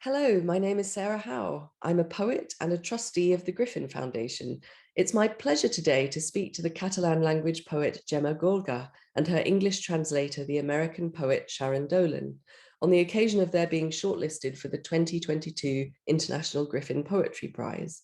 Hello, my name is Sarah Howe. I'm a poet and a trustee of the Griffin Foundation. It's my pleasure today to speak to the Catalan language poet Gemma Gorga and her English translator, the American poet Sharon Dolin, on the occasion of their being shortlisted for the 2022 International Griffin Poetry Prize.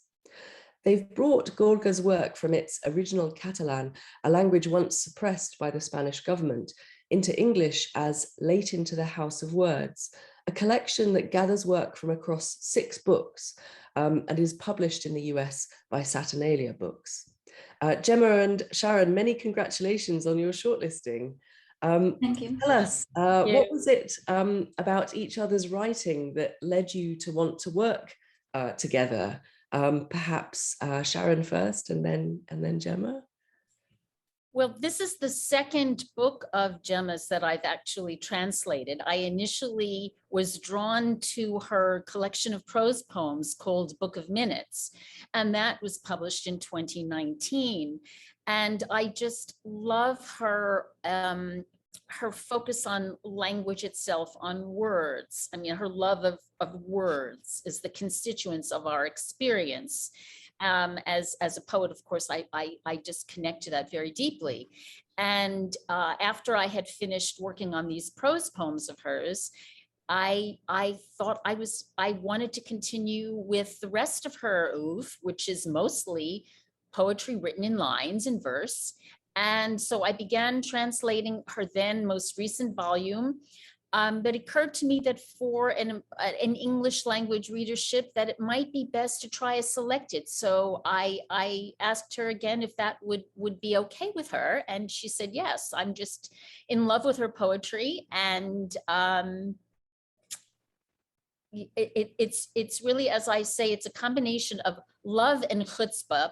They've brought Gorga's work from its original Catalan, a language once suppressed by the Spanish government, into English as Late into the House of Words, a collection that gathers work from across 6 books and is published in the US by Saturnalia Books. Gemma and Sharon, many congratulations on your shortlisting. Thank you. Tell us, what was it about each other's writing that led you to want to work together? Perhaps Sharon first and then Gemma? Well, this is the second book of Gemma's that I've actually translated. I initially was drawn to her collection of prose poems called Book of Minutes, and that was published in 2019. And I just love her focus on language itself, on words. I mean, her love of words is the constituents of our experience. As a poet, of course, I just connect to that very deeply. And after I had finished working on these prose poems of hers, I thought I wanted to continue with the rest of her oeuvre, which is mostly poetry written in lines and verse. And so I began translating her then most recent volume. But it occurred to me that for an English language readership that it might be best to try a selected. So I asked her again if that would be okay with her. And she said, yes. I'm just in love with her poetry. And it's really, as I say, it's a combination of love and chutzpah.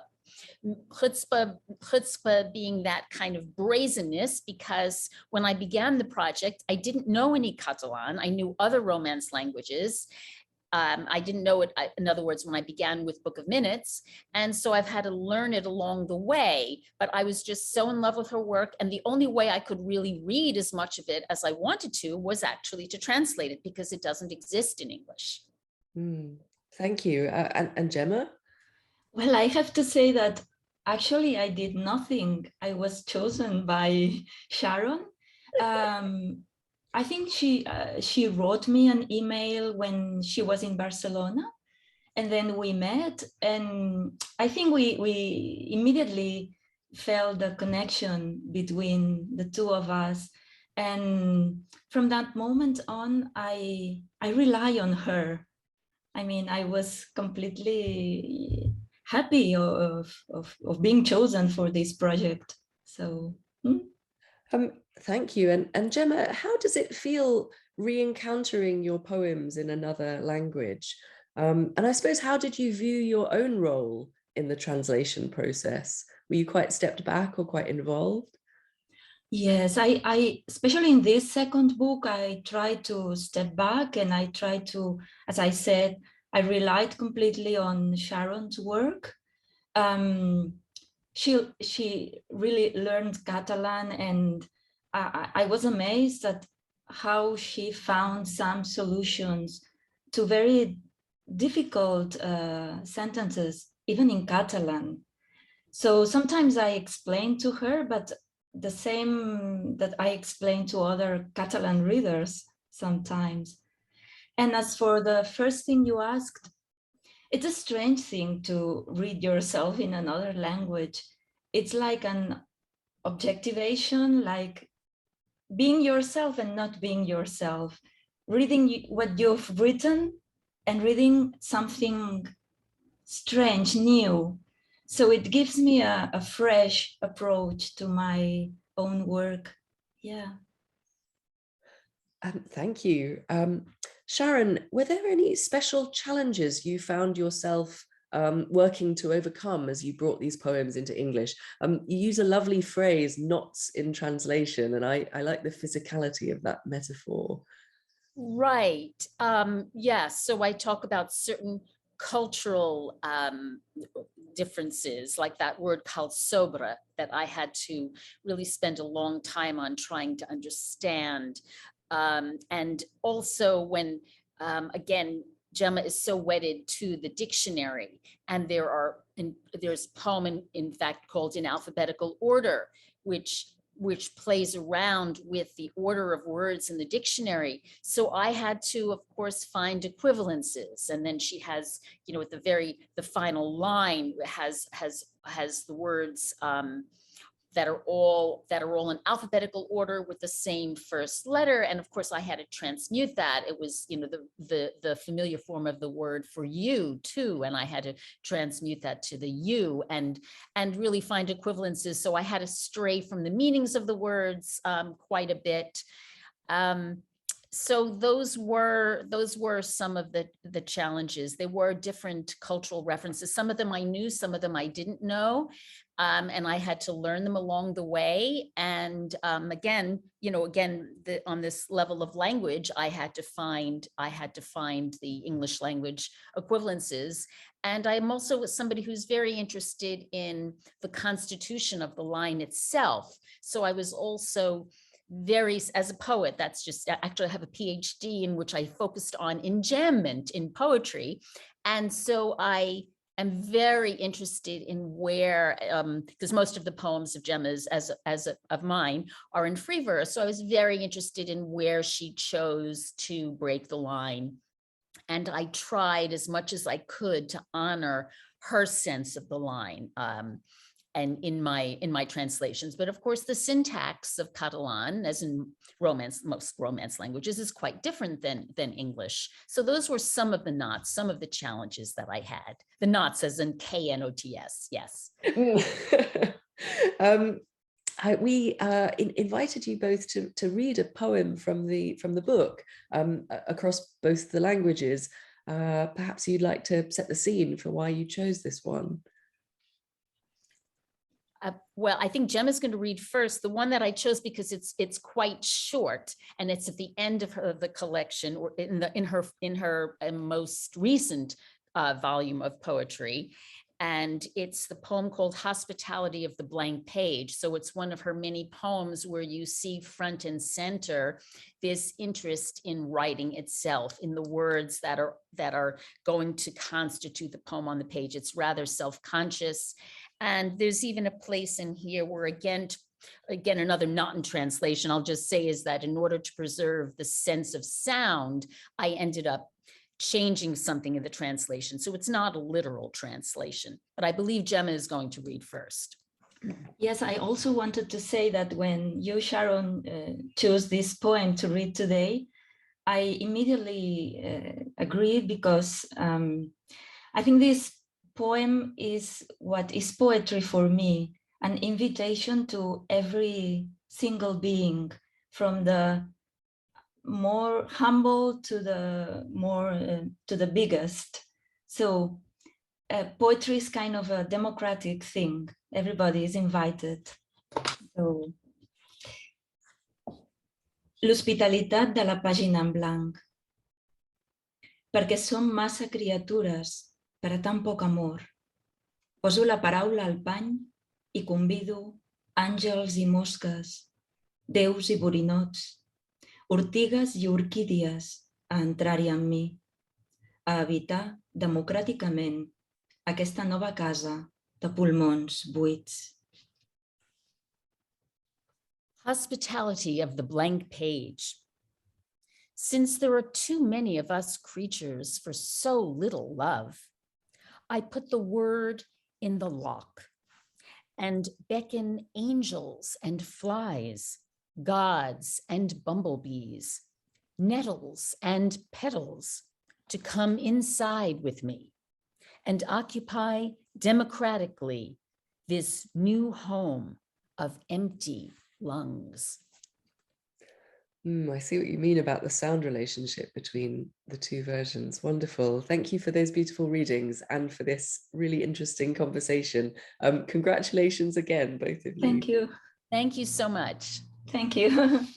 Chutzpah being that kind of brazenness, because when I began the project, I didn't know any Catalan. I knew other Romance languages. I didn't know it, in other words, when I began with Book of Minutes. And so I've had to learn it along the way, but I was just so in love with her work. And the only way I could really read as much of it as I wanted to was actually to translate it, because it doesn't exist in English. Thank you. And Gemma? Well, I have to say that actually I did nothing. I was chosen by Sharon. I think she wrote me an email when she was in Barcelona, and then we met, and I think we immediately felt the connection between the two of us. And from that moment on, I rely on her. I mean, I was completely happy of being chosen for this project. So thank you. And Gemma, how does it feel re-encountering your poems in another language? And I suppose, how did you view your own role in the translation process? Were you quite stepped back or quite involved? Yes, I especially in this second book, I tried to step back, and I tried to, as I said, I relied completely on Sharon's work. She really learned Catalan, and I was amazed at how she found some solutions to very difficult sentences, even in Catalan. So sometimes I explain to her, but the same that I explain to other Catalan readers sometimes. And as for the first thing you asked, it's a strange thing to read yourself in another language. It's like an objectivation, like being yourself and not being yourself, reading what you've written and reading something strange, new. So it gives me a fresh approach to my own work. Yeah. Thank you. Sharon, were there any special challenges you found yourself working to overcome as you brought these poems into English? You use a lovely phrase, knots in translation, and I like the physicality of that metaphor. Right. Yes. So I talk about certain cultural differences, like that word called sobre, that I had to really spend a long time on trying to understand. And also when, again, Gemma is so wedded to the dictionary, and there's a poem in fact called In Alphabetical Order, which plays around with the order of words in the dictionary. So I had to, of course, find equivalences. And then she has, you know, at the final line has the words that are all in alphabetical order with the same first letter. And of course I had to transmute that. It was, you know, the familiar form of the word for you too. And I had to transmute that to the you and really find equivalences. So I had to stray from the meanings of the words quite a bit. So those were some of the challenges. There were different cultural references. Some of them I knew, some of them I didn't know. And I had to learn them along the way. And again, on this level of language, I had to find the English language equivalences. And I'm also somebody who's very interested in the constitution of the line itself. So I was also as a poet, that's just, actually I have a PhD in which I focused on enjambment in poetry. And so I am very interested in where, because most of the poems of Gemma's of mine are in free verse. So I was very interested in where she chose to break the line. And I tried as much as I could to honor her sense of the line. And in my translations, but of course the syntax of Catalan, as in most Romance languages, is quite different than English. So those were some of the knots, some of the challenges that I had. The knots as in KNOTS, yes. We invited you both to read a poem from the book across both the languages. Perhaps you'd like to set the scene for why you chose this one. Well, I think Gemma's going to read first. The one that I chose because it's quite short, and it's at the end of the collection, or in her most recent volume of poetry, and it's the poem called "Hospitality of the Blank Page." So it's one of her many poems where you see front and center this interest in writing itself, in the words that are going to constitute the poem on the page. It's rather self-conscious. And there's even a place in here where, again, another not in translation, I'll just say, is that in order to preserve the sense of sound, I ended up changing something in the translation. So it's not a literal translation, but I believe Gemma is going to read first. Yes, I also wanted to say that when you, Sharon, chose this poem to read today, I immediately agreed, because I think this poem is what is poetry for me, an invitation to every single being, from the more humble to the more to the biggest. So poetry is kind of a democratic thing. Everybody is invited. So, l'hospitalitat de la pàgina en blanc. Perquè som massa criatures per a tan poc amor. Poso la paraula al pany i convido àngels i mosques, déus i borinots, ortigues i orquídies a entrar-hi amb mi, a habitar democràticament aquesta nova casa de pulmons buits. Hospitality of the blank page. Since there are too many of us creatures for so little love, I put the word in the lock and beckon angels and flies, gods and bumblebees, nettles and petals to come inside with me and occupy democratically this new home of empty lungs. I see what you mean about the sound relationship between the two versions. Wonderful. Thank you for those beautiful readings and for this really interesting conversation. Congratulations again, both of you. Thank you. Thank you so much. Thank you.